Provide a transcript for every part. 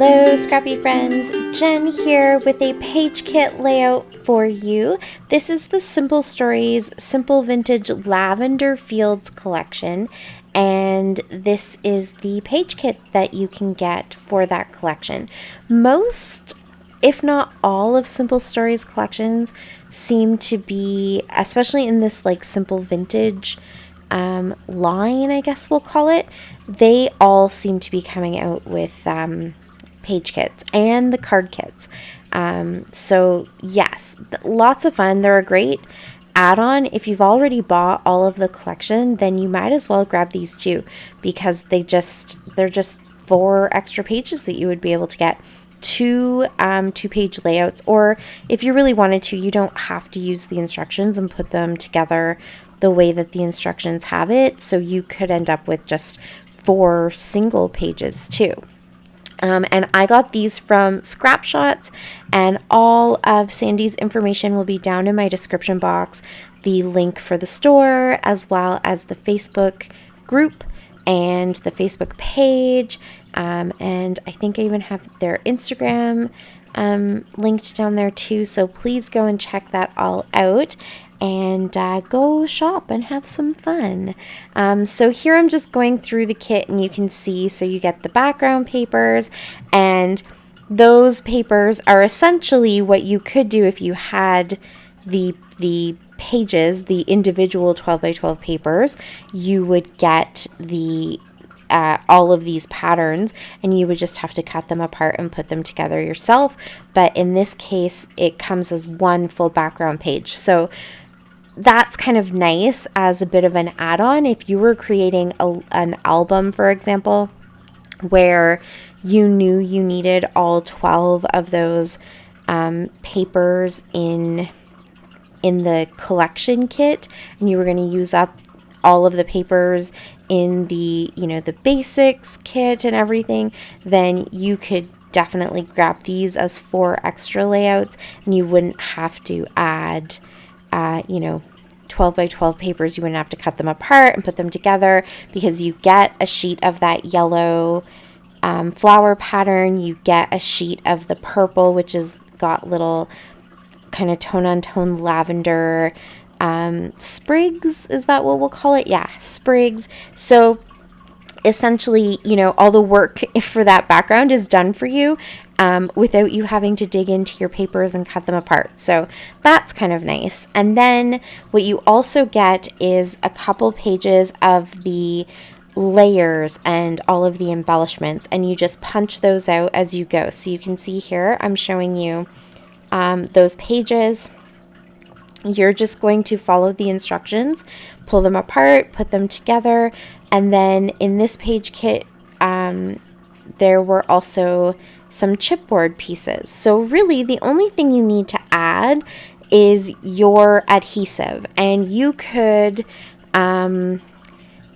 Hello, Scrappy friends. Jen here with a page kit layout for you. This is the Simple Stories Simple Vintage Lavender Fields collection, and this is the page kit that you can get for that collection. Most, if not all, of Simple Stories collections seem to be, especially in this like simple vintage line, I guess we'll call it, they all seem to be coming out with page kits and the card kits. So yes, lots of fun. They're a great add-on. If you've already bought all of the collection, then you might as well grab these too, because they're just 4 extra pages that you would be able to get. Two page layouts, or if you really wanted to, you don't have to use the instructions and put them together the way that the instructions have it, so you could end up with just 4 single pages too. And I got these from Scrapshots, and all of Sandy's information will be down in my description box. The link for the store, as well as the Facebook group and the Facebook page, and I think I even have their Instagram linked down there too, so please go and check that all out and go shop and have some fun. So here I'm just going through the kit, and you can see, so you get the background papers, and those papers are essentially what you could do if you had the pages, the individual 12 by 12 papers. You would get the all of these patterns, and you would just have to cut them apart and put them together yourself. But in this case, it comes as one full background page. So that's kind of nice as a bit of an add-on if you were creating an album, for example, where you knew you needed all 12 of those papers in the collection kit, and you were going to use up all of the papers in the, the basics kit and everything, then you could definitely grab these as 4 extra layouts, and you wouldn't have to add 12 by 12 papers. You wouldn't have to cut them apart and put them together, because you get a sheet of that yellow flower pattern, you get a sheet of the purple, which is got little kind of tone-on-tone lavender sprigs, is that what we'll call it? Yeah, sprigs. So essentially, all the work for that background is done for you without you having to dig into your papers and cut them apart. So that's kind of nice. And then what you also get is a couple pages of the layers and all of the embellishments, and you just punch those out as you go. So you can see here, I'm showing you those pages. You're just going to follow the instructions, pull them apart, put them together, and then in this page kit, there were also some chipboard pieces. So really, the only thing you need to add is your adhesive, and you could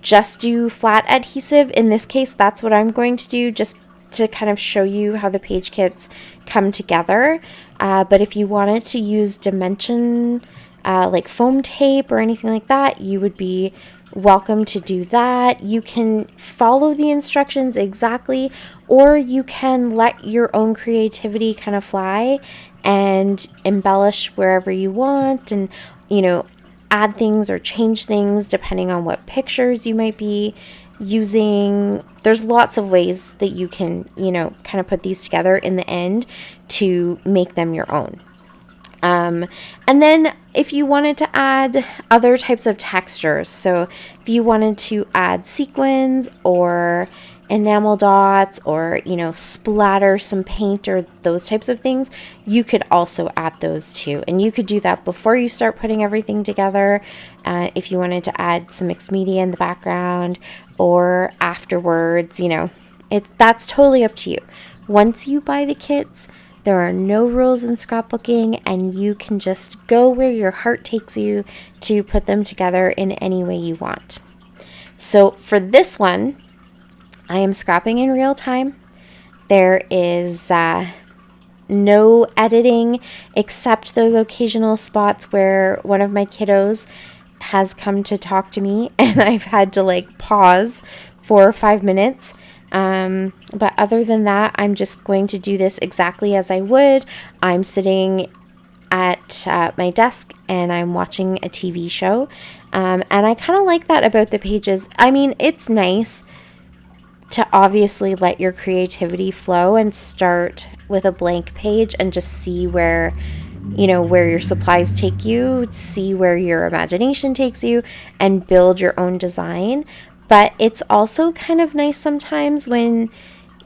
just do flat adhesive. In this case, that's what I'm going to do, just to kind of show you how the page kits come together. But if you wanted to use dimension, like foam tape or anything like that, you would be welcome to do that. You can follow the instructions exactly, or you can let your own creativity kind of fly and embellish wherever you want, and add things or change things depending on what pictures you might be using. There's lots of ways that you can kind of put these together in the end to make them your own. And then if you wanted to add other types of textures, so if you wanted to add sequins or enamel dots, or splatter some paint or those types of things, you could also add those too. And you could do that before you start putting everything together, if you wanted to add some mixed media in the background, or afterwards. That's totally up to you. Once you buy the kits, there are no rules in scrapbooking, and you can just go where your heart takes you to put them together in any way you want. So for this one, I am scrapping in real time. There is no editing, except those occasional spots where one of my kiddos has come to talk to me and I've had to pause 4 or 5 minutes But other than that, I'm just going to do this exactly as I would. I'm sitting at my desk and I'm watching a TV show. And I kind of like that about the pages. I mean, it's nice to obviously let your creativity flow and start with a blank page and just see where your supplies take you, see where your imagination takes you, and build your own design. But it's also kind of nice sometimes when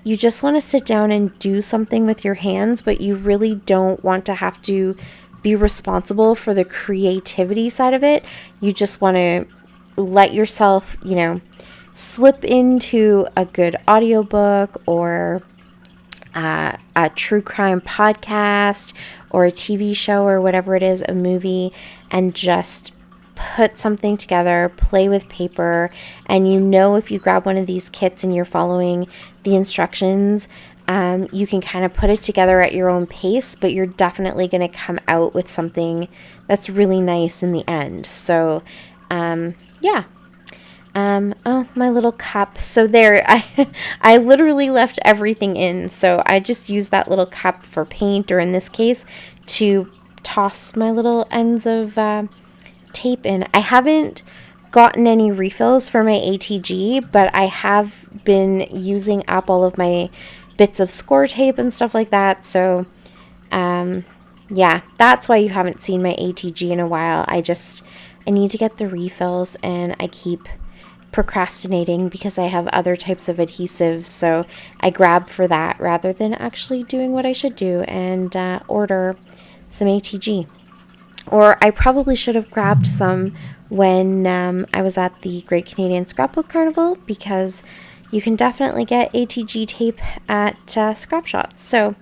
you just want to sit down and do something with your hands, but you really don't want to have to be responsible for the creativity side of it. You just want to let yourself, slip into a good audiobook or a true crime podcast or a TV show or whatever it is, a movie, and just put something together, play with paper. And if you grab one of these kits and you're following the instructions, you can kind of put it together at your own pace, but you're definitely going to come out with something that's really nice in the end. So, yeah. Oh, my little cup. So there, I literally left everything in. So I just used that little cup for paint, or in this case, to toss my little ends of tape in. I haven't gotten any refills for my ATG, but I have been using up all of my bits of score tape and stuff like that. So, yeah, that's why you haven't seen my ATG in a while. I need to get the refills, and I keep procrastinating because I have other types of adhesive, so I grab for that rather than actually doing what I should do and order some ATG. Or I probably should have grabbed some when I was at the Great Canadian Scrapbook Carnival, because you can definitely get ATG tape at scrap shops. So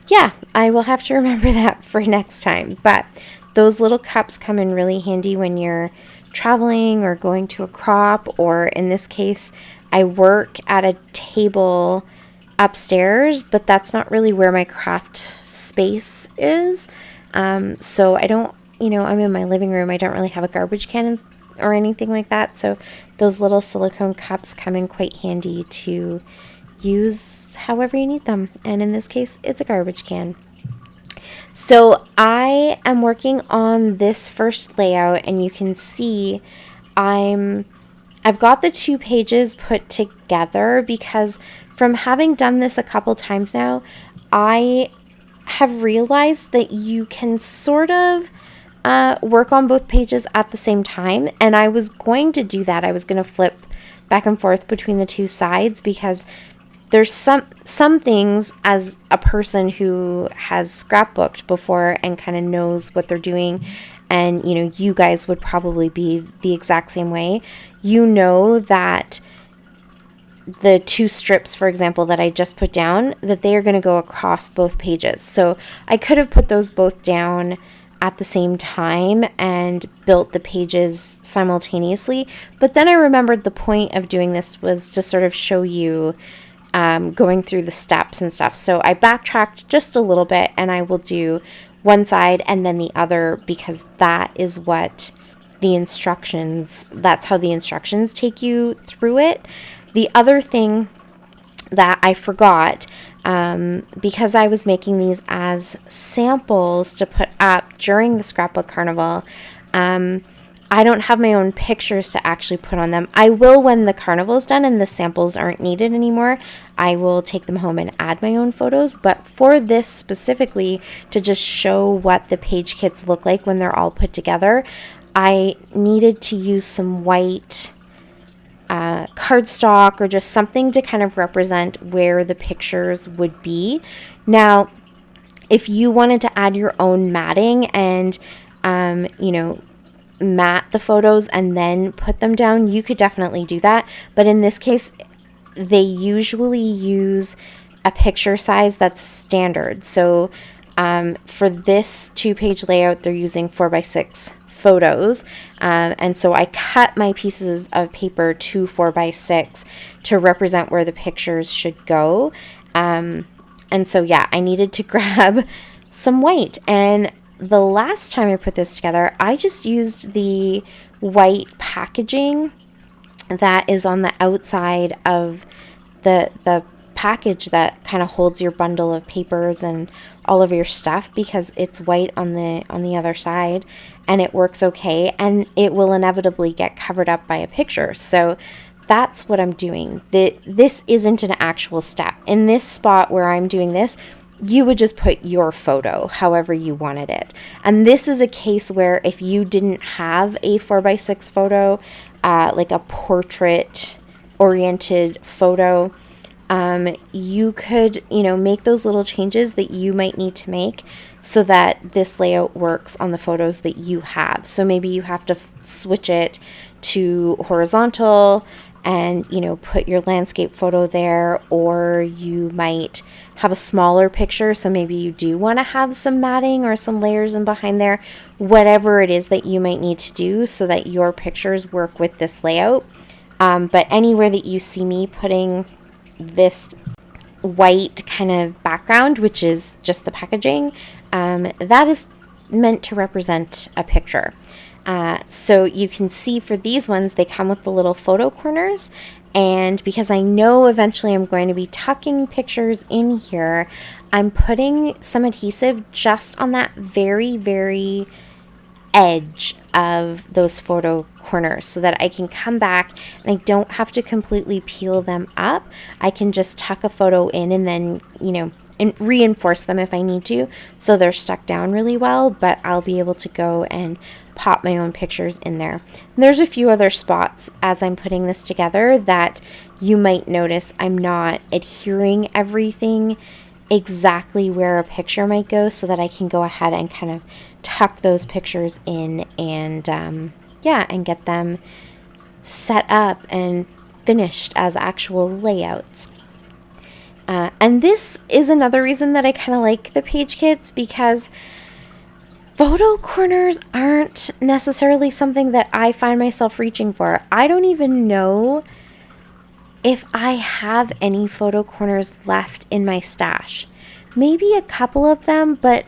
yeah, I will have to remember that for next time. But those little cups come in really handy when you're traveling or going to a crop, or in this case, I work at a table upstairs, but that's not really where my craft space is. So I don't, I'm in my living room. I don't really have a garbage can or anything like that. So those little silicone cups come in quite handy to use however you need them. And in this case, it's a garbage can. So I am working on this first layout, and you can see I've got the 2 pages put together because from having done this a couple times now, I have realized that you can sort of work on both pages at the same time. And I was going to do that. I was going to flip back and forth between the 2 sides because there's some things, as a person who has scrapbooked before and kind of knows what they're doing, and you guys would probably be the exact same way. That the 2 strips, for example, that I just put down, that they are going to go across both pages. So I could have put those both down at the same time and built the pages simultaneously. But then I remembered the point of doing this was to sort of show you going through the steps and stuff. So I backtracked just a little bit, and I will do one side and then the other, because that's how the instructions take you through it. The other thing that I forgot, because I was making these as samples to put up during the Scrapbook Carnival, I don't have my own pictures to actually put on them. I will when the carnival is done and the samples aren't needed anymore. I will take them home and add my own photos. But for this specifically, to just show what the page kits look like when they're all put together, I needed to use some white cardstock or just something to kind of represent where the pictures would be. Now, if you wanted to add your own matting and, mat the photos and then put them down, you could definitely do that. But in this case, they usually use a picture size that's standard. So for this 2-page layout, they're using 4x6 photos. And so I cut my pieces of paper to 4x6 to represent where the pictures should go. And so, yeah, I needed to grab some white. And the last time I put this together, I just used the white packaging that is on the outside of the package that kind of holds your bundle of papers and all of your stuff, because it's white on the other side, and it works okay, and it will inevitably get covered up by a picture. So that's what I'm doing. This isn't an actual step. In this spot where I'm doing this, you would just put your photo however you wanted it. And this is a case where if you didn't have a 4x6 photo, like a portrait oriented photo, you could, make those little changes that you might need to make so that this layout works on the photos that you have. So maybe you have to switch it to horizontal and, put your landscape photo there, or you might have a smaller picture. So maybe you do want to have some matting or some layers in behind there, whatever it is that you might need to do so that your pictures work with this layout. But anywhere that you see me putting this white kind of background, which is just the packaging, that is meant to represent a picture. So you can see for these ones, they come with the little photo corners. And because I know eventually I'm going to be tucking pictures in here, I'm putting some adhesive just on that very, very edge of those photo corners so that I can come back and I don't have to completely peel them up. I can just tuck a photo in and then, and reinforce them if I need to, so they're stuck down really well, but I'll be able to go and pop my own pictures in there. And there's a few other spots as I'm putting this together that you might notice I'm not adhering everything exactly where a picture might go, so that I can go ahead and kind of tuck those pictures in and and get them set up and finished as actual layouts. And this is another reason that I kind of like the page kits, because photo corners aren't necessarily something that I find myself reaching for. I don't even know if I have any photo corners left in my stash. Maybe a couple of them, but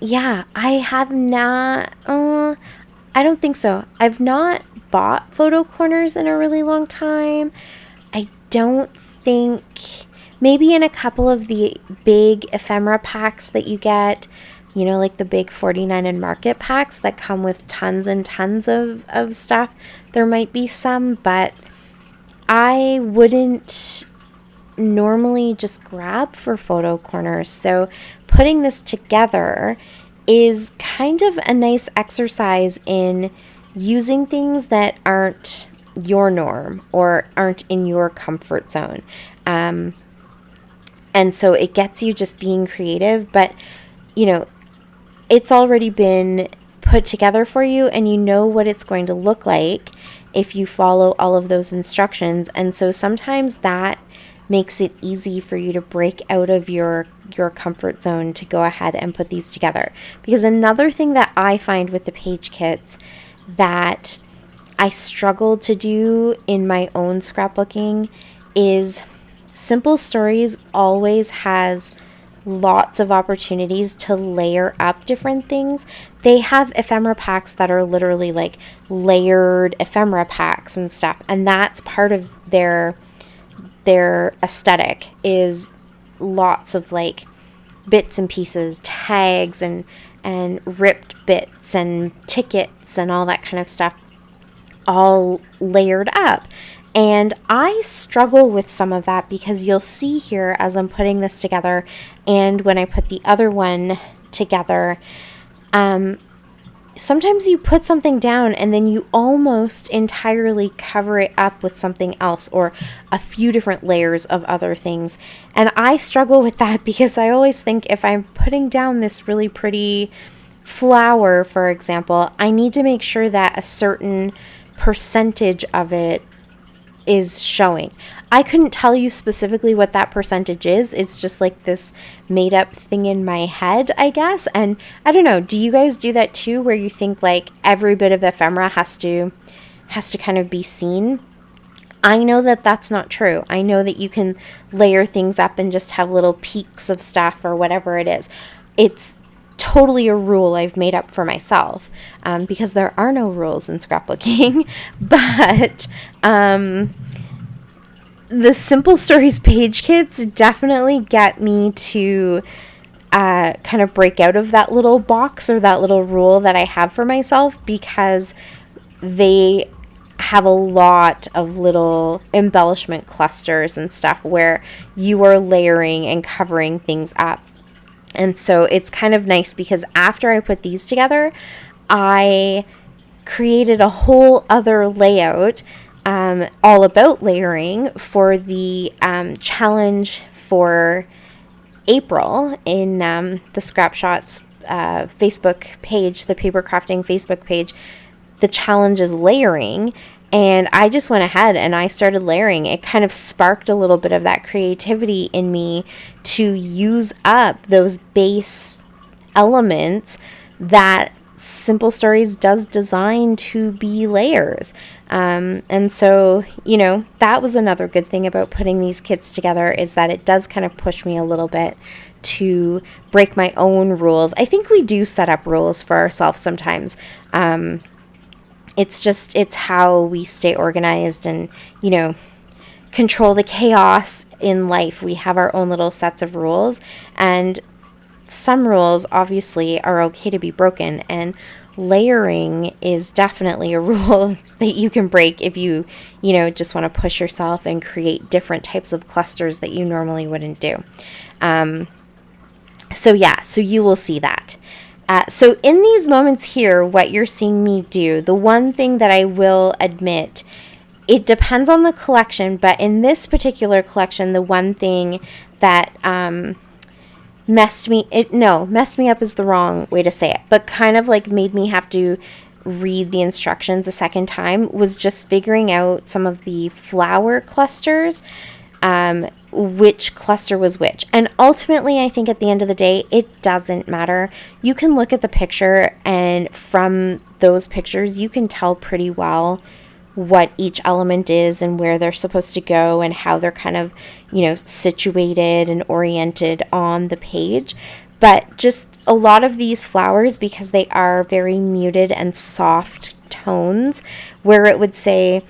yeah, I have not, I don't think so. I've not bought photo corners in a really long time. I don't think, maybe in a couple of the big ephemera packs that you get, like the big 49 and Market packs that come with tons and tons of stuff, there might be some, but I wouldn't normally just grab for photo corners. So putting this together is kind of a nice exercise in using things that aren't your norm or aren't in your comfort zone. And so it gets you just being creative, but it's already been put together for you, and you know what it's going to look like if you follow all of those instructions. And so sometimes that makes it easy for you to break out of your comfort zone to go ahead and put these together. Because another thing that I find with the page kits that I struggle to do in my own scrapbooking is Simple Stories always has lots of opportunities to layer up different things. They have ephemera packs that are literally like layered ephemera packs and stuff, and that's part of their aesthetic, is lots of like bits and pieces, tags and ripped bits and tickets and all that kind of stuff all layered up. And I struggle with some of that, because you'll see here as I'm putting this together, and when I put the other one together, sometimes you put something down and then you almost entirely cover it up with something else or a few different layers of other things. And I struggle with that, because I always think if I'm putting down this really pretty flower, for example, I need to make sure that a certain percentage of it is showing. I couldn't tell you specifically what that percentage is. It's just like this made up thing in my head, I guess. And I don't know, do you guys do that too, where you think like every bit of ephemera has to kind of be seen? I know that that's not true. I know that you can layer things up and just have little peaks of stuff or whatever it is. It's totally a rule I've made up for myself, because there are no rules in scrapbooking. But the Simple Stories page kits definitely get me to kind of break out of that little box or that little rule that I have for myself, because they have a lot of little embellishment clusters and stuff where you are layering and covering things up. And so it's kind of nice because after I put these together, I created a whole other layout all about layering for the challenge for April in the Scrapshots Facebook page, the paper crafting Facebook page. The challenge is layering, and I just went ahead and I started layering. It kind of sparked a little bit of that creativity in me to use up those base elements that Simple Stories does design to be layers. And so, that was another good thing about putting these kits together, is that it does kind of push me a little bit to break my own rules. I think we do set up rules for ourselves sometimes. It's how we stay organized and, control the chaos in life. We have our own little sets of rules, and some rules obviously are okay to be broken, and layering is definitely a rule that you can break if you just want to push yourself and create different types of clusters that you normally wouldn't do. So you will see that. So in these moments here, what you're seeing me do, the one thing that I will admit, it depends on the collection, but in this particular collection, the one thing that messed me up is the wrong way to say it, but kind of like made me have to read the instructions a second time, was just figuring out some of the flower clusters, which cluster was which. And ultimately, I think at the end of the day, it doesn't matter. You can look at the picture, and from those pictures, you can tell pretty well what each element is and where they're supposed to go and how they're kind of, situated and oriented on the page. But just a lot of these flowers, because they are very muted and soft tones, where it would say,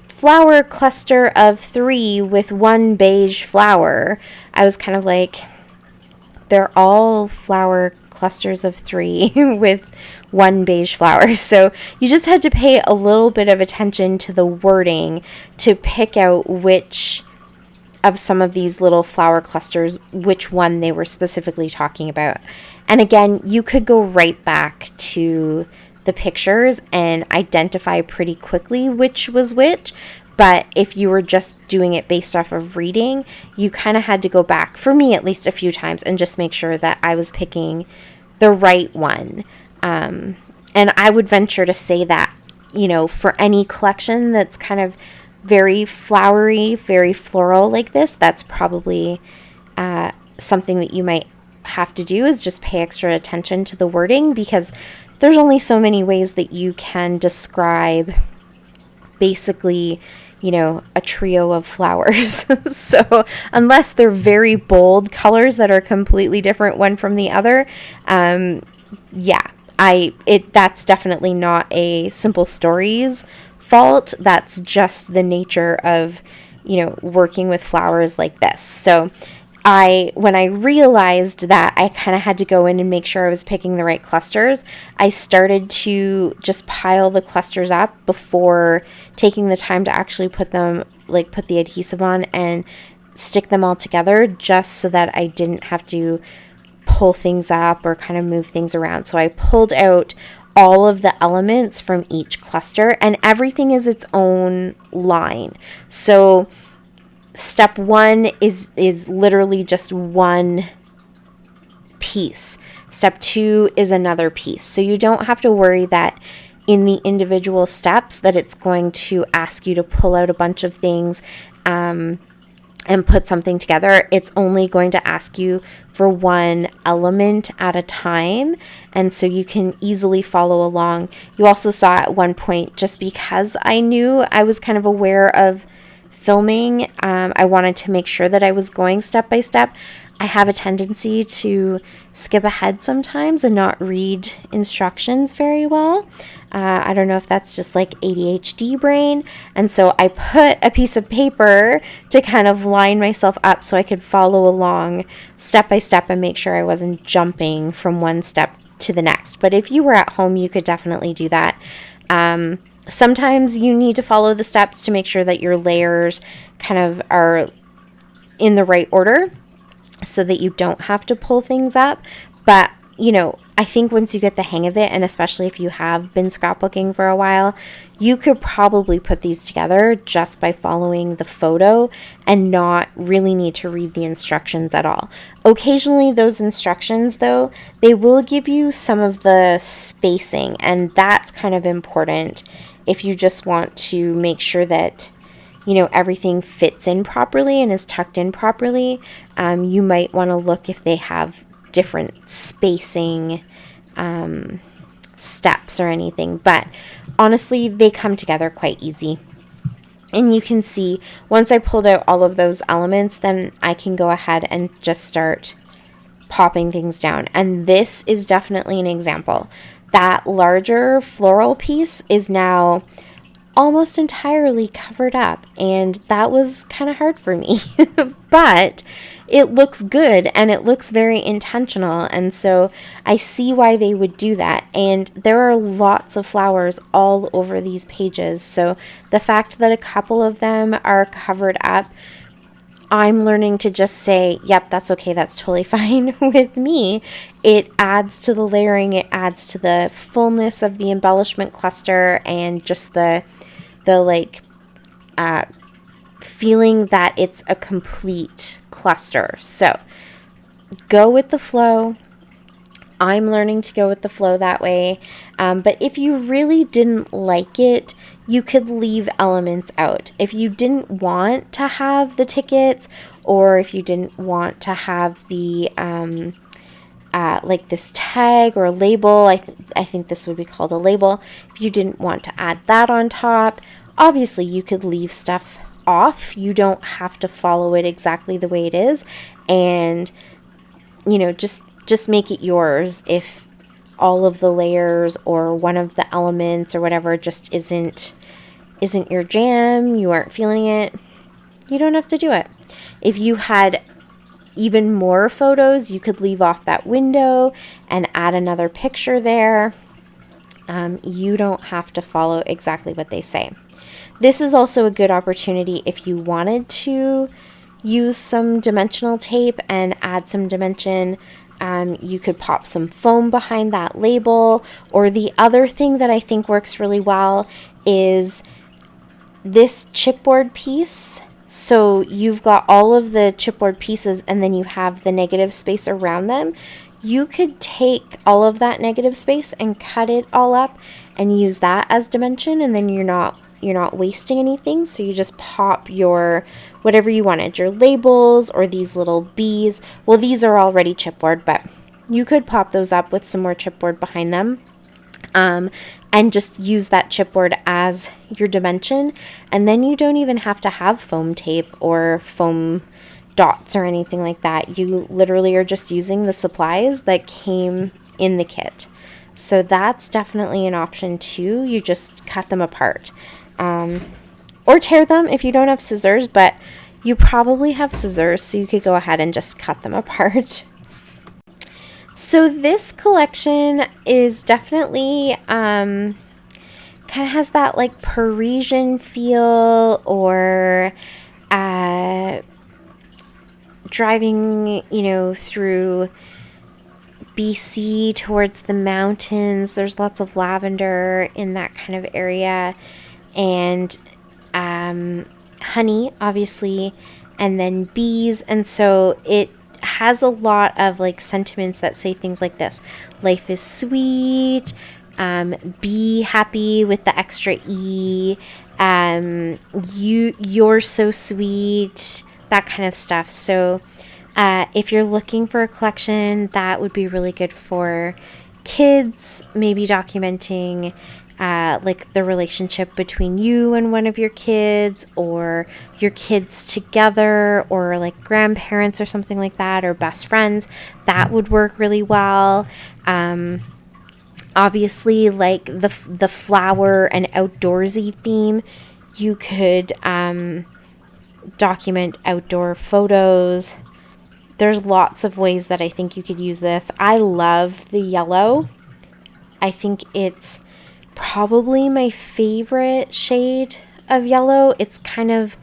flower cluster of 3 with 1 beige flower, I was kind of like, they're all flower clusters of 3 with 1 beige flower. So you just had to pay a little bit of attention to the wording to pick out which of some of these little flower clusters, which one they were specifically talking about. And again, you could go right back to the pictures and identify pretty quickly which was which. But if you were just doing it based off of reading, you kind of had to go back, for me at least, a few times and just make sure that I was picking the right one. And I would venture to say that, for any collection that's kind of very flowery, very floral like this, that's probably something that you might have to do, is just pay extra attention to the wording, because there's only so many ways that you can describe basically, a trio of flowers. So unless they're very bold colors that are completely different one from the other, that's definitely not a Simple Stories fault. That's just the nature of, working with flowers like this. So when I realized that I kind of had to go in and make sure I was picking the right clusters, I started to just pile the clusters up before taking the time to actually put the adhesive on and stick them all together, just so that I didn't have to pull things up or kind of move things around. So I pulled out all of the elements from each cluster, and everything is its own line. So step 1 is literally just one piece. Step 2 is another piece. So you don't have to worry that in the individual steps that it's going to ask you to pull out a bunch of things and put something together. It's only going to ask you for one element at a time, and so you can easily follow along. You also saw at one point, just because I knew I was kind of aware of filming, I wanted to make sure that I was going step by step. I have a tendency to skip ahead sometimes and not read instructions very well. I don't know if that's just like ADHD brain. And so I put a piece of paper to kind of line myself up so I could follow along step by step and make sure I wasn't jumping from one step to the next. But if you were at home, you could definitely do that. Sometimes you need to follow the steps to make sure that your layers kind of are in the right order so that you don't have to pull things up. But, I think once you get the hang of it, and especially if you have been scrapbooking for a while, you could probably put these together just by following the photo and not really need to read the instructions at all. Occasionally, those instructions, though, they will give you some of the spacing, and that's kind of important if you just want to make sure that everything fits in properly and is tucked in properly. You might want to look if they have different spacing steps or anything, but honestly, they come together quite easy. And you can see once I pulled out all of those elements, then I can go ahead and just start popping things down. And this is definitely an example. That larger floral piece is now almost entirely covered up, and that was kind of hard for me. But it looks good and it looks very intentional, and so I see why they would do that. And there are lots of flowers all over these pages, so the fact that a couple of them are covered up, I'm learning to just say, yep, that's okay, that's totally fine with me. It adds to the layering, it adds to the fullness of the embellishment cluster, and just the feeling that it's a complete cluster. So go with the flow. I'm learning to go with the flow that way. But if you really didn't like it, you could leave elements out. If you didn't want to have the tickets, or if you didn't want to have the like this tag or label, I think this would be called a label. If you didn't want to add that on top, obviously you could leave stuff off. You don't have to follow it exactly the way it is, and just make it yours. If all of the layers or one of the elements or whatever just isn't your jam, you aren't feeling it, you don't have to do it. If you had even more photos, you could leave off that window and add another picture there. You don't have to follow exactly what they say. This is also a good opportunity if you wanted to use some dimensional tape and add some dimension. You could pop some foam behind that label. Or the other thing that I think works really well is this chipboard piece. So you've got all of the chipboard pieces and then you have the negative space around them. You could take all of that negative space and cut it all up and use that as dimension, and then you're not wasting anything. So you just pop your whatever you wanted, your labels or these little bees. Well, these are already chipboard, but you could pop those up with some more chipboard behind them. And just use that chipboard as your dimension, and then you don't even have to have foam tape or foam dots or anything like that. You literally are just using the supplies that came in the kit. So that's definitely an option too. You just cut them apart, or tear them if you don't have scissors, but you probably have scissors, so you could go ahead and just cut them apart. So this collection is definitely kind of has that like Parisian feel, or driving, through BC towards the mountains. There's lots of lavender in that kind of area, and honey, obviously, and then bees. And so it has a lot of like sentiments that say things like this: life is sweet, be happy with the extra E, you're so sweet, that kind of stuff. So if you're looking for a collection, that would be really good for kids, maybe documenting like the relationship between you and one of your kids, or your kids together, or like grandparents or something like that, or best friends. That would work really well. Obviously, like the flower and outdoorsy theme, you could document outdoor photos. There's lots of ways that I think you could use this. I love the yellow. I think it's probably my favorite shade of yellow. It's kind of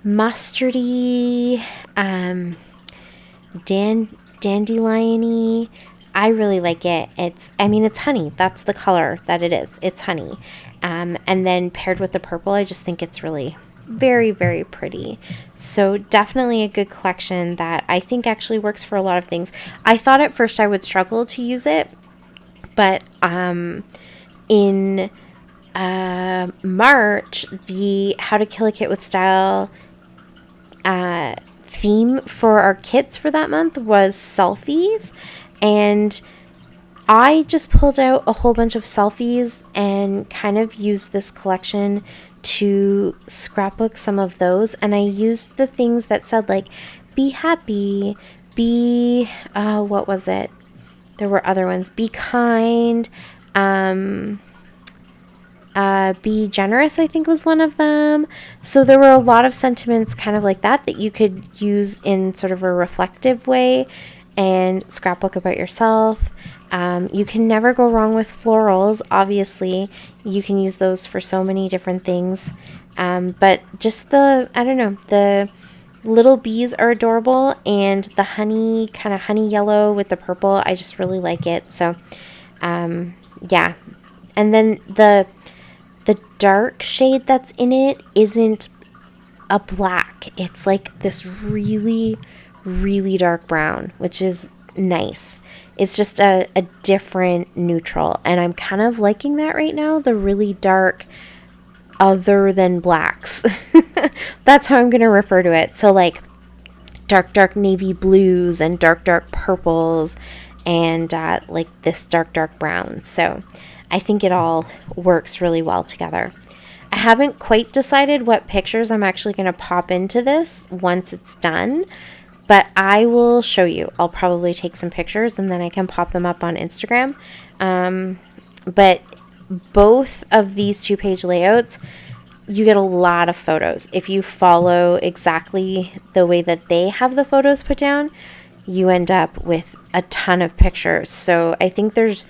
mustardy, dandelion-y. I really like it. It's honey. That's the color that it is. It's honey. And then paired with the purple, I just think it's really very, very pretty. So definitely a good collection that I think actually works for a lot of things. I thought at first I would struggle to use it, but in March, the How to Kill a Kit with Style theme for our kits for that month was selfies, and I just pulled out a whole bunch of selfies and kind of used this collection to scrapbook some of those. And I used the things that said like, be happy, be, what was it? There were other ones. Be kind, be generous, I think was one of them. So there were a lot of sentiments kind of like that you could use in sort of a reflective way and scrapbook about yourself. You can never go wrong with florals. Obviously, you can use those for so many different things. But just the little bees are adorable, and the honey, kind of honey yellow with the purple, I just really like it. So, yeah. And then the dark shade that's in it isn't a black. It's like this really, really dark brown, which is nice. It's just a different neutral, and I'm kind of liking that right now, the really dark other than blacks. That's how I'm going to refer to it. So like dark navy blues and dark purples and like this dark brown. So I think it all works really well together. I haven't quite decided what pictures I'm actually going to pop into this once it's done, but I will show you. I'll probably take some pictures and then I can pop them up on Instagram. But both of these 2-page layouts, you get a lot of photos. If you follow exactly the way that they have the photos put down, you end up with a ton of pictures. So I think there's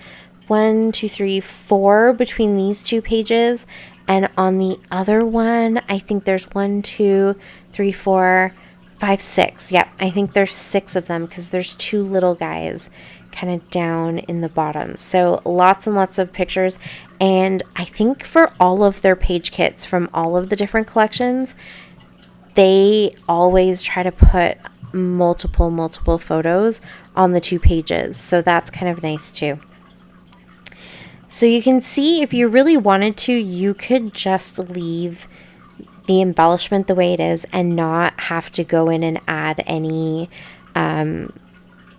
1, 2, 3, 4 between these 2 pages. And on the other one, I think there's 1, 2, 3, 4, 5, 6. Yep, I think there's 6 of them because there's 2 little guys kind of down in the bottom. So lots and lots of pictures. And I think for all of their page kits from all of the different collections, they always try to put multiple photos on the 2 pages. So that's kind of nice too. So you can see if you really wanted to, you could just leave the embellishment the way it is and not have to go in and add any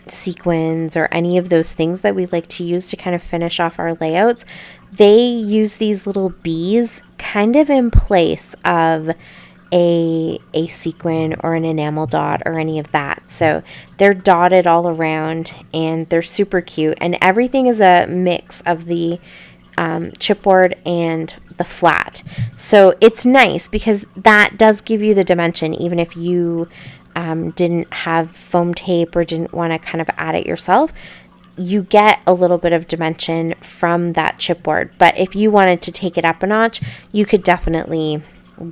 sequins or any of those things that we like to use to kind of finish off our layouts. They use these little bees kind of in place of a sequin or an enamel dot or any of that. So they're dotted all around and they're super cute, and everything is a mix of the chipboard and the flat. So it's nice because that does give you the dimension, even if you didn't have foam tape or didn't want to kind of add it yourself. You get a little bit of dimension from that chipboard. But if you wanted to take it up a notch, you could definitely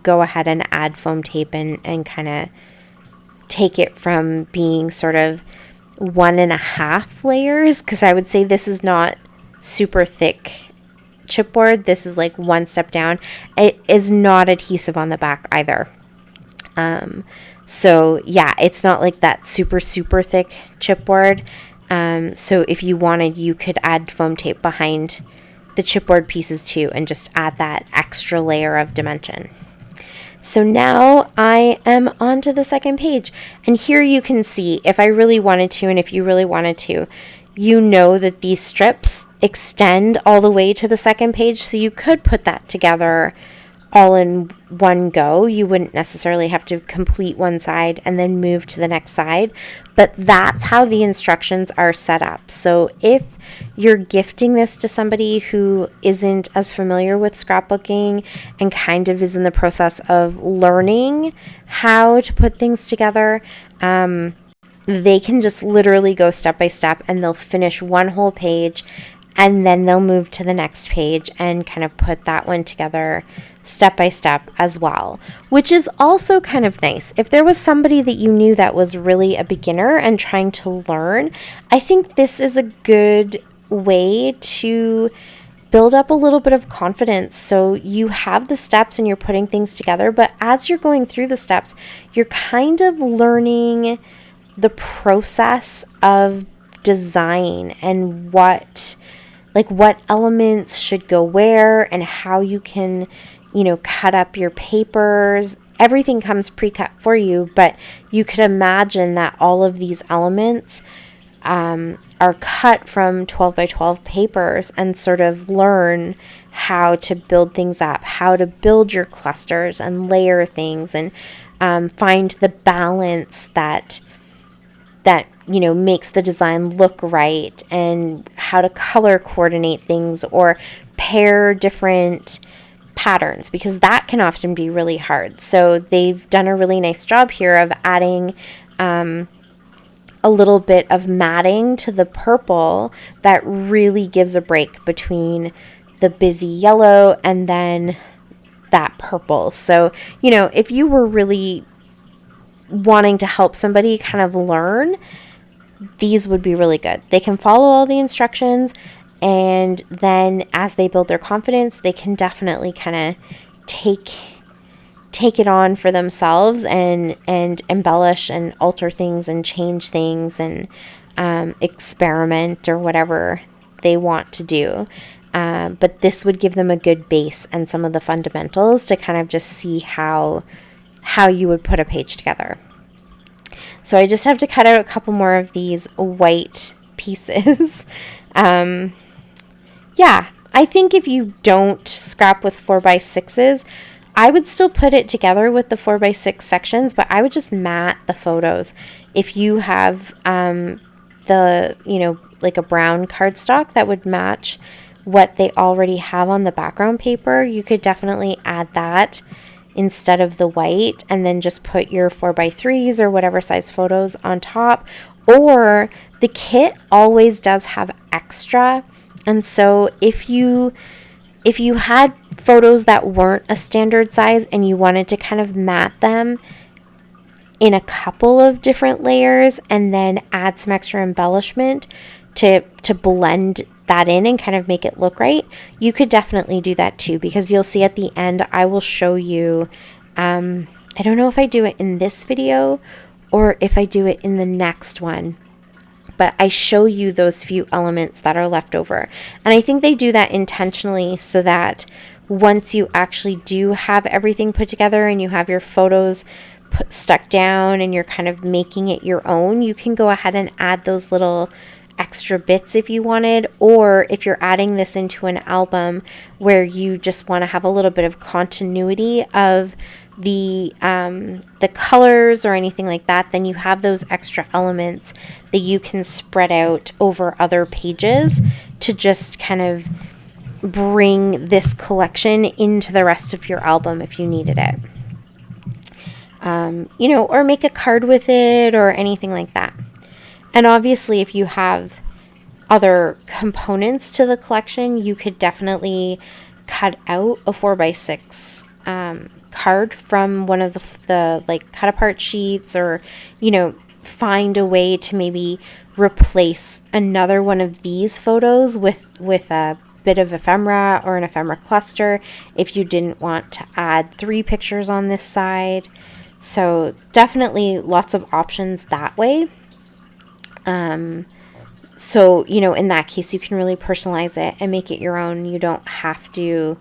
go ahead and add foam tape and kind of take it from being sort of 1.5 layers, because I would say this is not super thick chipboard. This is like one step down. It is not adhesive on the back either. So yeah, it's not like that super thick chipboard. So if you wanted, you could add foam tape behind the chipboard pieces too and just add that extra layer of dimension. So now I am on to the second page, and here you can see if I really wanted to, and if you really wanted to, you know that these strips extend all the way to the second page, so you could put that together all in one go. You wouldn't necessarily have to complete one side and then move to the next side, but that's how the instructions are set up. So if you're gifting this to somebody who isn't as familiar with scrapbooking and kind of is in the process of learning how to put things together, they can just literally go step by step and they'll finish one whole page and then they'll move to the next page and kind of put that one together step by step as well, which is also kind of nice. If there was somebody that you knew that was really a beginner and trying to learn, I think this is a good way to build up a little bit of confidence. So you have the steps and you're putting things together, but as you're going through the steps, you're kind of learning the process of design and what elements should go where and how you can, cut up your papers. Everything comes pre-cut for you, but you could imagine that all of these elements are cut from 12 by 12 papers and sort of learn how to build things up, how to build your clusters and layer things and find the balance that makes the design look right, and how to color coordinate things or pair different patterns, because that can often be really hard. So they've done a really nice job here of adding a little bit of matting to the purple that really gives a break between the busy yellow and then that purple. So, if you were really wanting to help somebody kind of learn, these would be really good. They can follow all the instructions, and then as they build their confidence, they can definitely kind of take it on for themselves and embellish and alter things and change things and experiment or whatever they want to do. But this would give them a good base and some of the fundamentals to kind of just see how you would put a page together. So I just have to cut out a couple more of these white pieces. I think if you don't scrap with 4x6s, I would still put it together with the 4x6 sections, but I would just mat the photos. If you have like a brown cardstock that would match what they already have on the background paper, you could definitely add that instead of the white, and then just put your 4x3s or whatever size photos on top. Or the kit always does have extra, and so if you had photos that weren't a standard size and you wanted to kind of mat them in a couple of different layers and then add some extra embellishment to blend that in and kind of make it look right, you could definitely do that too, because you'll see at the end I will show you, I don't know if I do it in this video or if I do it in the next one, but I show you those few elements that are left over. And I think they do that intentionally so that once you actually do have everything put together and you have your photos stuck down and you're kind of making it your own, you can go ahead and add those little extra bits if you wanted, or if you're adding this into an album where you just want to have a little bit of continuity of the colors or anything like that, then you have those extra elements that you can spread out over other pages to just kind of bring this collection into the rest of your album if you needed it. Or make a card with it or anything like that. And obviously, if you have other components to the collection, you could definitely cut out a 4x6 card from one of the cut apart sheets, or, find a way to maybe replace another one of these photos with a bit of ephemera or an ephemera cluster if you didn't want to add 3 pictures on this side. So definitely lots of options that way. So, in that case, you can really personalize it and make it your own. You don't have to,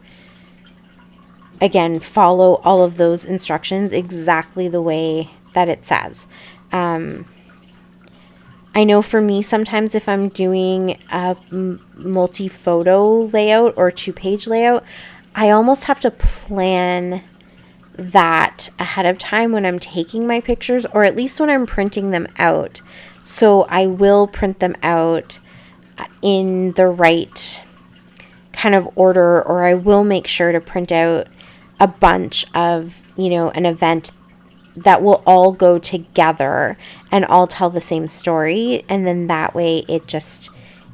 again, follow all of those instructions exactly the way that it says. I know for me, sometimes if I'm doing a multi-photo layout or 2-page layout, I almost have to plan that ahead of time when I'm taking my pictures, or at least when I'm printing them out. So I will print them out in the right kind of order, or I will make sure to print out a bunch of, an event that will all go together and all tell the same story. And then that way it just,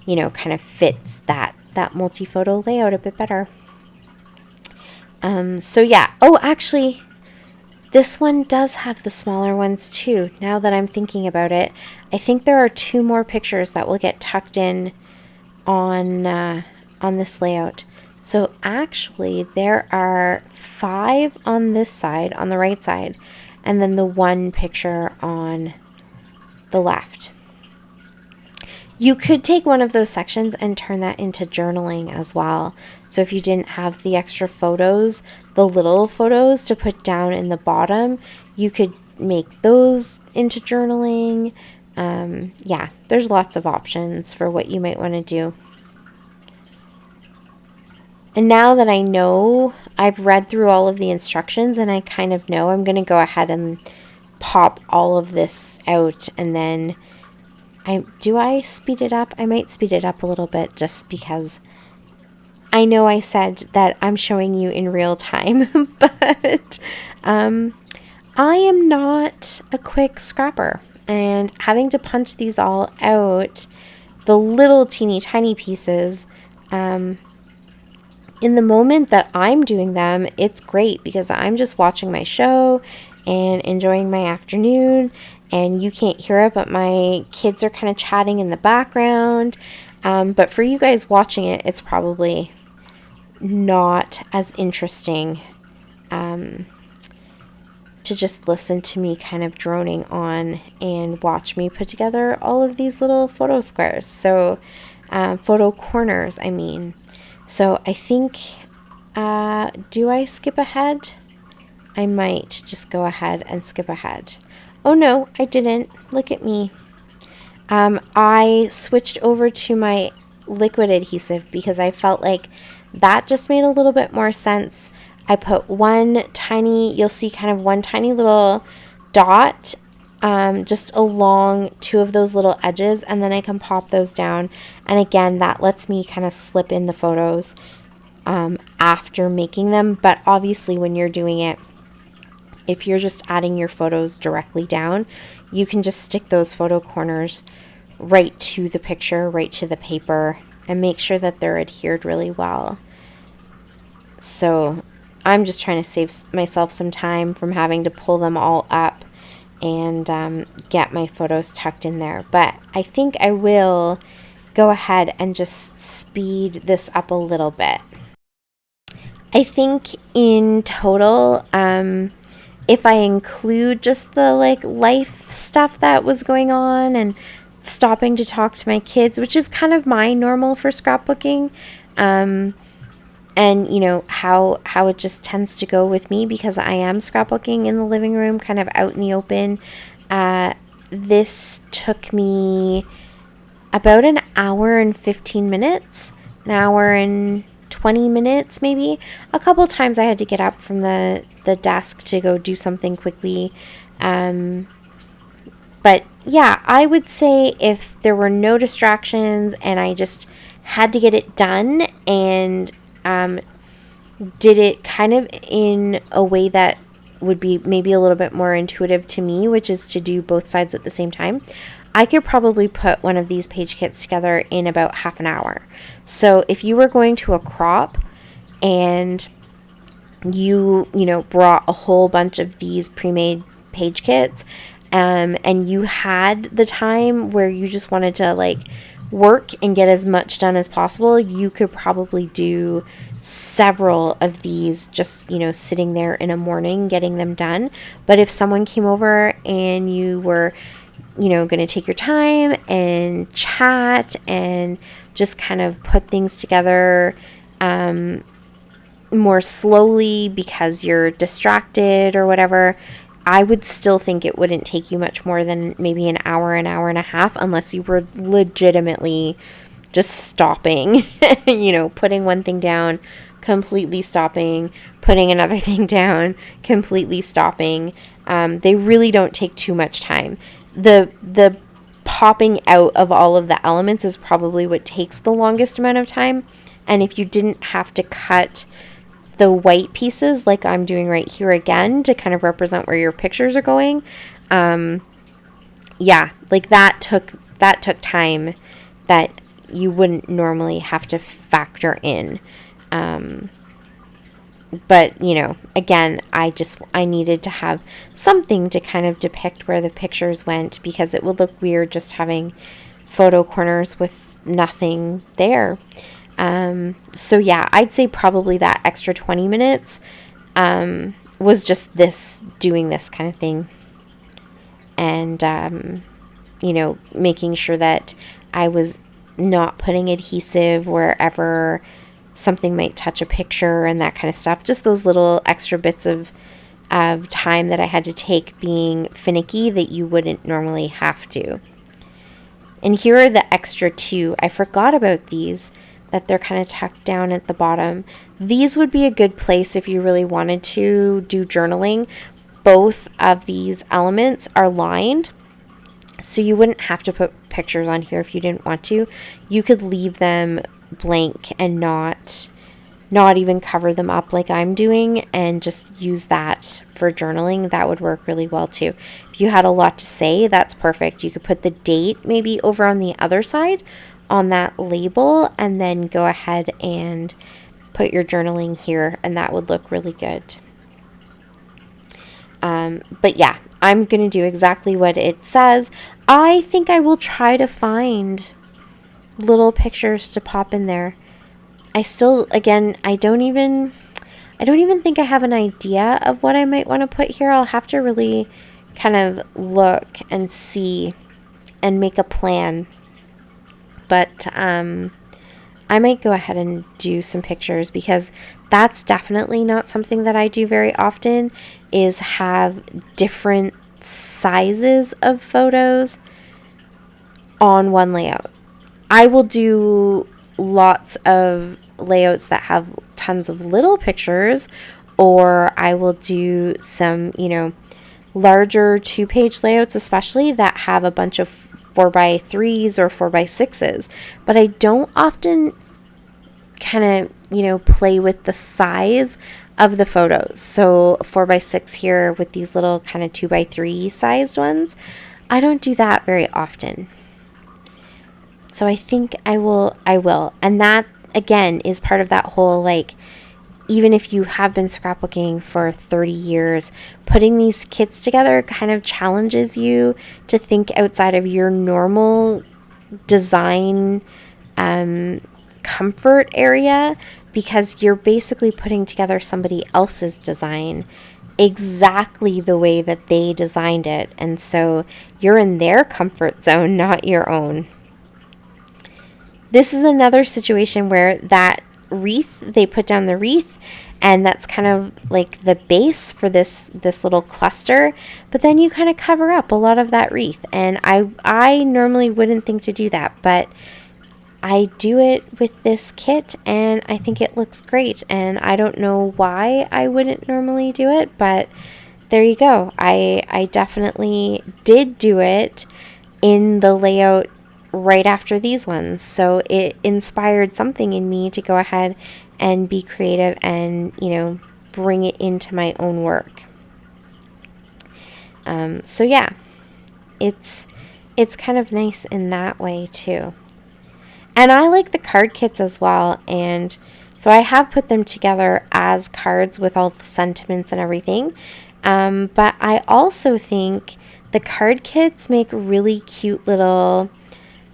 kind of fits that multi-photo layout a bit better. So yeah. Oh, actually, this one does have the smaller ones too. Now that I'm thinking about it, I think there are 2 more pictures that will get tucked in on this layout. So actually, there are 5 on this side, on the right side, and then the 1 picture on the left. You could take one of those sections and turn that into journaling as well. So if you didn't have the extra photos, the little photos to put down in the bottom, you could make those into journaling. Yeah, there's lots of options for what you might want to do. And now that I know, I've read through all of the instructions and I kind of know, I'm going to go ahead and pop all of this out, and then do I speed it up? I might speed it up a little bit just because I know I said that I'm showing you in real time, but I am not a quick scrapper, and having to punch these all out, the little teeny tiny pieces, in the moment that I'm doing them, it's great because I'm just watching my show and enjoying my afternoon, and you can't hear it, but my kids are kind of chatting in the background. But for you guys watching it, it's probably not as interesting to just listen to me kind of droning on and watch me put together all of these little photo squares. So photo corners, I mean. So I think, do I skip ahead? I might just go ahead and skip ahead. Oh no, I didn't. Look at me. I switched over to my liquid adhesive because I felt like that just made a little bit more sense. I put you'll see kind of one tiny little dot just along 2 of those little edges, and then I can pop those down. And again, that lets me kind of slip in the photos after making them. But obviously when you're doing it, if you're just adding your photos directly down, you can just stick those photo corners right to the picture, right to the paper, and make sure that they're adhered really well. So I'm just trying to save myself some time from having to pull them all up and get my photos tucked in there. But I think I will go ahead and just speed this up a little bit. I think in total, if I include just the life stuff that was going on and stopping to talk to my kids, which is kind of my normal for scrapbooking, and how it just tends to go with me because I am scrapbooking in the living room, kind of out in the open. This took me about an hour and 15 minutes, an hour and 20 minutes maybe. A couple times I had to get up from the desk to go do something quickly. But yeah, I would say if there were no distractions and I just had to get it done and did it kind of in a way that would be maybe a little bit more intuitive to me, which is to do both sides at the same time, I could probably put one of these page kits together in about half an hour. So if you were going to a crop and you brought a whole bunch of these pre-made page kits, and you had the time where you just wanted to work and get as much done as possible, you could probably do several of these just, sitting there in a morning getting them done. But if someone came over and you were, going to take your time and chat and just kind of put things together more slowly because you're distracted or whatever, I would still think it wouldn't take you much more than maybe an hour and a half, unless you were legitimately just stopping, putting one thing down, completely stopping, putting another thing down, completely stopping. They really don't take too much time. The popping out of all of the elements is probably what takes the longest amount of time. And if you didn't have to cut the white pieces like I'm doing right here again to kind of represent where your pictures are going, yeah, like that took time that you wouldn't normally have to factor in. But, you know, again, I needed to have something to kind of depict where the pictures went, because it would look weird just having photo corners with nothing there. So yeah, I'd say probably that extra 20 minutes was just doing this kind of thing. And, you know, making sure that I was not putting adhesive wherever something might touch a picture and that kind of stuff. Just those little extra bits of time that I had to take being finicky that you wouldn't normally have to. And here are the extra two. I forgot about these, that they're kind of tucked down at the bottom. These would be a good place if you really wanted to do journaling. Both of these elements are lined, so you wouldn't have to put pictures on here if you didn't want to. You could leave them blank and not even cover them up like I'm doing, and just use that for journaling. That would work really well too. If you had a lot to say, that's perfect. You could put the date maybe over on the other side on that label, and then go ahead and put your journaling here, and that would look really good. But yeah, I'm going to do exactly what it says. I think I will try to find little pictures to pop in there. I don't even think I have an idea of what I might want to put here. I'll have to really kind of look and see and make a plan. But I might go ahead and do some pictures, because that's definitely not something that I do very often, is have different sizes of photos on one layout. I will do lots of layouts that have tons of little pictures, or I will do some, you know, larger 2-page layouts, especially that have a bunch of 4x3s or 4x6s. But I don't often kind of, you know, play with the size of the photos. So 4x6 here with these little kind of 2x3 sized ones, I don't do that very often. So I think I will. And that, again, is part of that whole, like, even if you have been scrapbooking for 30 years, putting these kits together kind of challenges you to think outside of your normal design comfort area, because you're basically putting together somebody else's design exactly the way that they designed it. And so you're in their comfort zone, not your own. This is another situation where that wreath, they put down the wreath, and that's kind of like the base for this little cluster, but then you kind of cover up a lot of that wreath. And I normally wouldn't think to do that, but I do it with this kit, and I think it looks great. And I don't know why I wouldn't normally do it, but there you go. I definitely did do it in the layout right after these ones, so it inspired something in me to go ahead and be creative and, you know, bring it into my own work. So yeah, it's kind of nice in that way too. And I like the card kits as well, and so I have put them together as cards with all the sentiments and everything, but I also think the card kits make really cute little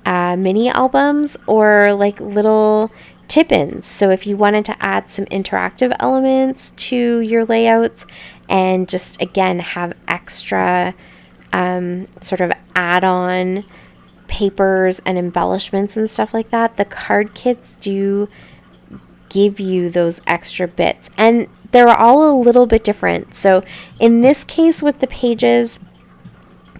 mini albums, or like little tip-ins. So if you wanted to add some interactive elements to your layouts, and just, again, have extra sort of add-on papers and embellishments and stuff like that, the card kits do give you those extra bits, and they're all a little bit different. So in this case with the pages,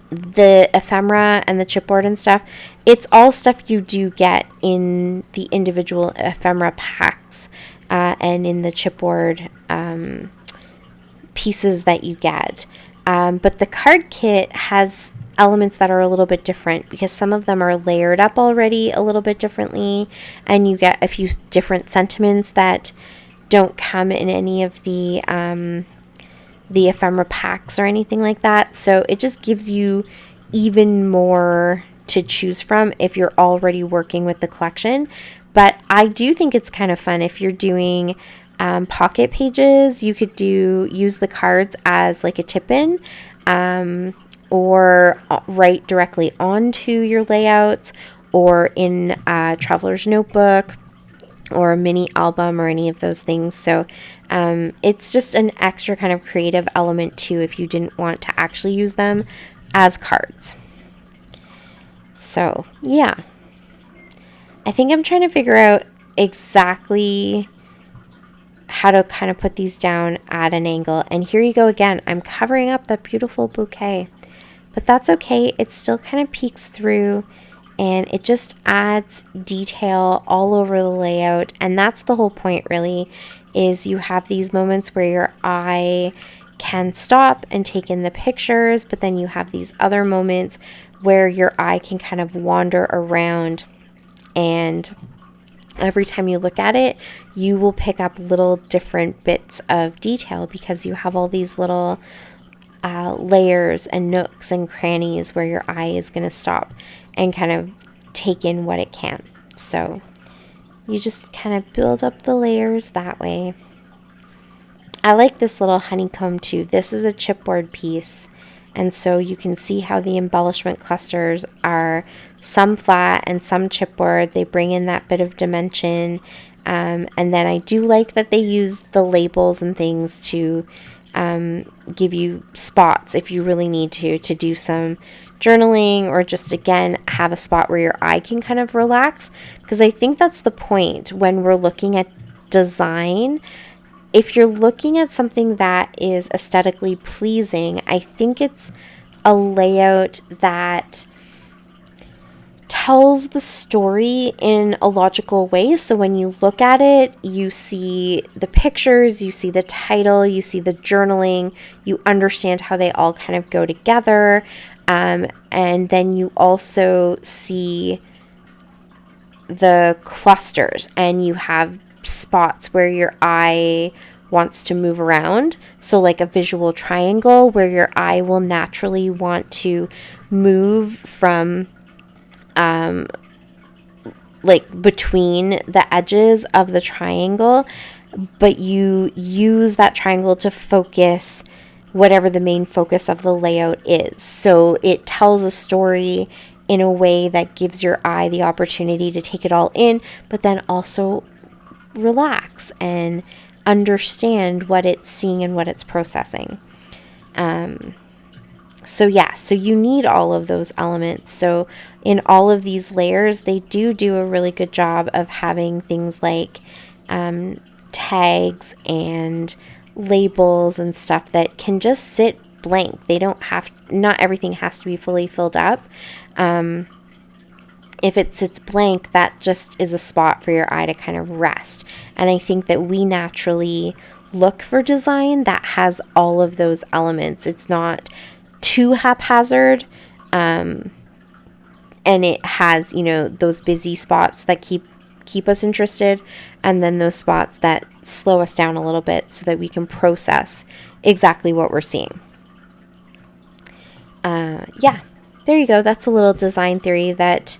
the ephemera and the chipboard and stuff, it's all stuff you do get in the individual ephemera packs and in the chipboard pieces that you get. But the card kit has elements that are a little bit different because some of them are layered up already a little bit differently, and you get a few different sentiments that don't come in any of the ephemera packs or anything like that. So it just gives you even more to choose from if you're already working with the collection. But I do think it's kind of fun if you're doing pocket pages. You could use the cards as like a tip-in, or write directly onto your layouts, or in a traveler's notebook or a mini album or any of those things. So it's just an extra kind of creative element too if you didn't want to actually use them as cards. So yeah, I think I'm trying to figure out exactly how to kind of put these down at an angle. And here you go again. I'm covering up that beautiful bouquet, but that's okay. It still kind of peeks through, and it just adds detail all over the layout. And that's the whole point, really, is you have these moments where your eye can stop and take in the pictures, but then you have these other moments where your eye can kind of wander around, and every time you look at it, you will pick up little different bits of detail because you have all these little layers and nooks and crannies where your eye is going to stop and kind of take in what it can. So you just kind of build up the layers that way. I like this little honeycomb too. This is a chipboard piece, and so you can see how the embellishment clusters are some flat and some chipboard. They bring in that bit of dimension, and then I do like that they use the labels and things to give you spots if you really need to do some journaling, or just again have a spot where your eye can kind of relax, because I think that's the point when we're looking at design. If you're looking at something that is aesthetically pleasing, I think it's a layout that tells the story in a logical way. So when you look at it, you see the pictures, you see the title, you see the journaling, you understand how they all kind of go together. And then you also see the clusters, and you have spots where your eye wants to move around. So like a visual triangle where your eye will naturally want to move from like between the edges of the triangle, but you use that triangle to focus whatever the main focus of the layout is. So it tells a story in a way that gives your eye the opportunity to take it all in, but then also relax and understand what it's seeing and what it's processing. So you need all of those elements. So in all of these layers, they do a really good job of having things like tags and labels and stuff that can just sit blank. They don't have, not everything has to be fully filled up. If it sits blank, that just is a spot for your eye to kind of rest. And I think that we naturally look for design that has all of those elements. It's not too haphazard, and it has, those busy spots that keep us interested, and then those spots that slow us down a little bit so that we can process exactly what we're seeing. There you go. That's a little design theory that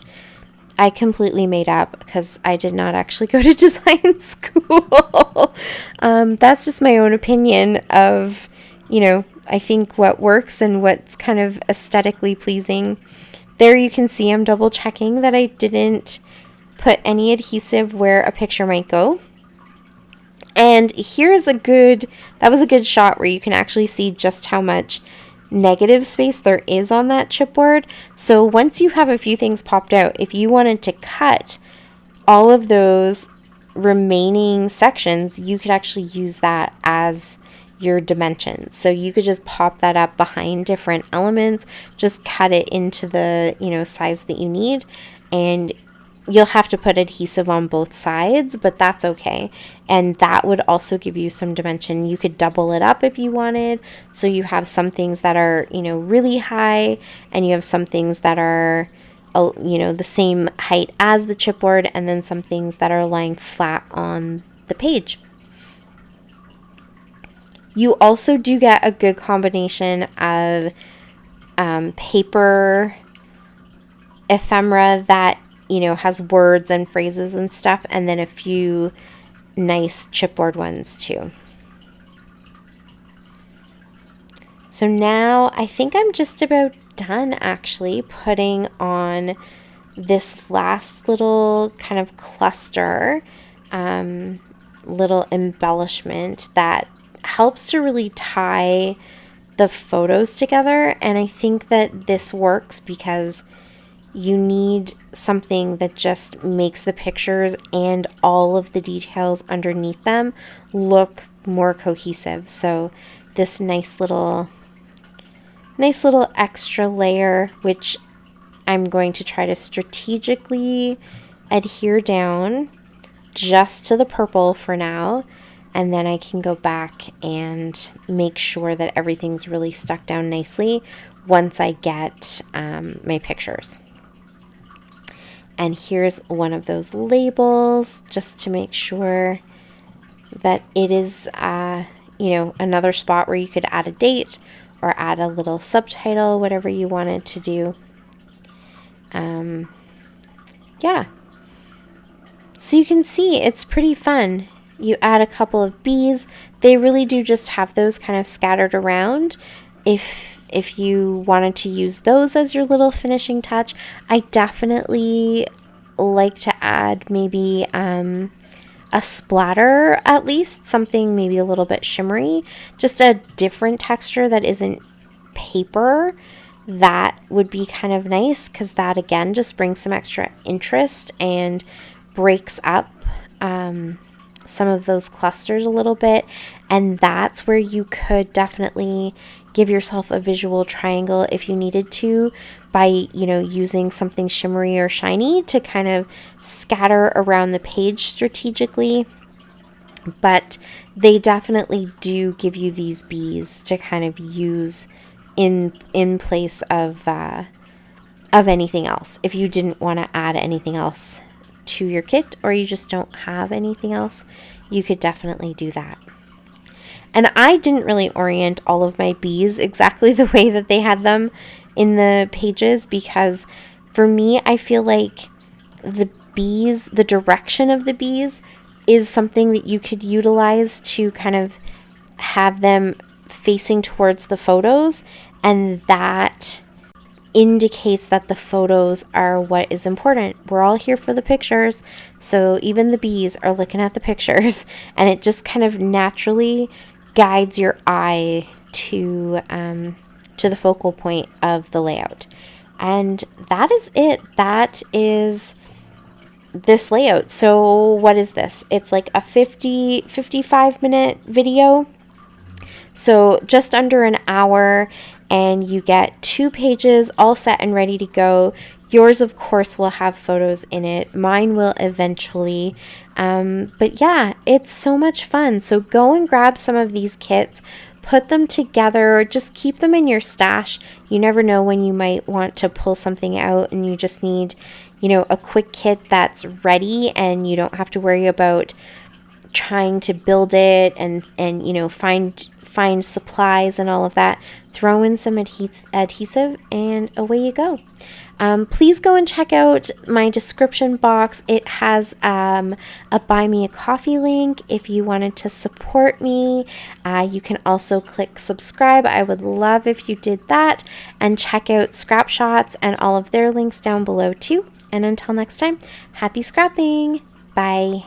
I completely made up because I did not actually go to design school. That's just my own opinion of, I think what works and what's kind of aesthetically pleasing. There you can see I'm double checking that I didn't put any adhesive where a picture might go. And that was a good shot where you can actually see just how much negative space there is on that chipboard. So once you have a few things popped out, if you wanted to cut all of those remaining sections, you could actually use that as your dimensions. So you could just pop that up behind different elements, just cut it into the, size that you need, and you'll have to put adhesive on both sides, but that's okay. And that would also give you some dimension. You could double it up if you wanted. So you have some things that are, really high, and you have some things that are, the same height as the chipboard, and then some things that are lying flat on the page. You also do get a good combination of paper ephemera that has words and phrases and stuff, and then a few nice chipboard ones too. So now I think I'm just about done actually putting on this last little kind of cluster, little embellishment that helps to really tie the photos together. And I think that this works because you need something that just makes the pictures and all of the details underneath them look more cohesive. So this nice little extra layer, which I'm going to try to strategically adhere down just to the purple for now, and then I can go back and make sure that everything's really stuck down nicely once I get my pictures. And here's one of those labels just to make sure that it is, another spot where you could add a date or add a little subtitle, whatever you wanted to do. Yeah. So you can see it's pretty fun. You add a couple of bees. They really do just have those kind of scattered around. If you wanted to use those as your little finishing touch, I definitely like to add maybe a splatter, at least something maybe a little bit shimmery, just a different texture that isn't paper. That would be kind of nice because that again just brings some extra interest and breaks up some of those clusters a little bit. And that's where you could definitely give yourself a visual triangle if you needed to by, using something shimmery or shiny to kind of scatter around the page strategically. But they definitely do give you these bees to kind of use in place of anything else. If you didn't want to add anything else to your kit, or you just don't have anything else, you could definitely do that. And I didn't really orient all of my bees exactly the way that they had them in the pages, because for me, I feel like the bees, the direction of the bees is something that you could utilize to kind of have them facing towards the photos, and that indicates that the photos are what is important. We're all here for the pictures, so even the bees are looking at the pictures, and it just kind of naturally guides your eye to the focal point of the layout. And that is it. That is this layout. So what is this? It's like a 55-minute video. So just under an hour, and you get 2 pages all set and ready to go. Yours, of course, will have photos in it. Mine will eventually. But yeah, it's so much fun. So go and grab some of these kits, put them together, just keep them in your stash. You never know when you might want to pull something out and you just need, a quick kit that's ready, and you don't have to worry about trying to build it and find supplies and all of that. Throw in some adhesive and away you go. Please go and check out my description box. It has a buy me a coffee link if you wanted to support me. You can also click subscribe. I would love if you did that, and check out Scrapshots and all of their links down below too. And until next time, happy scrapping. Bye.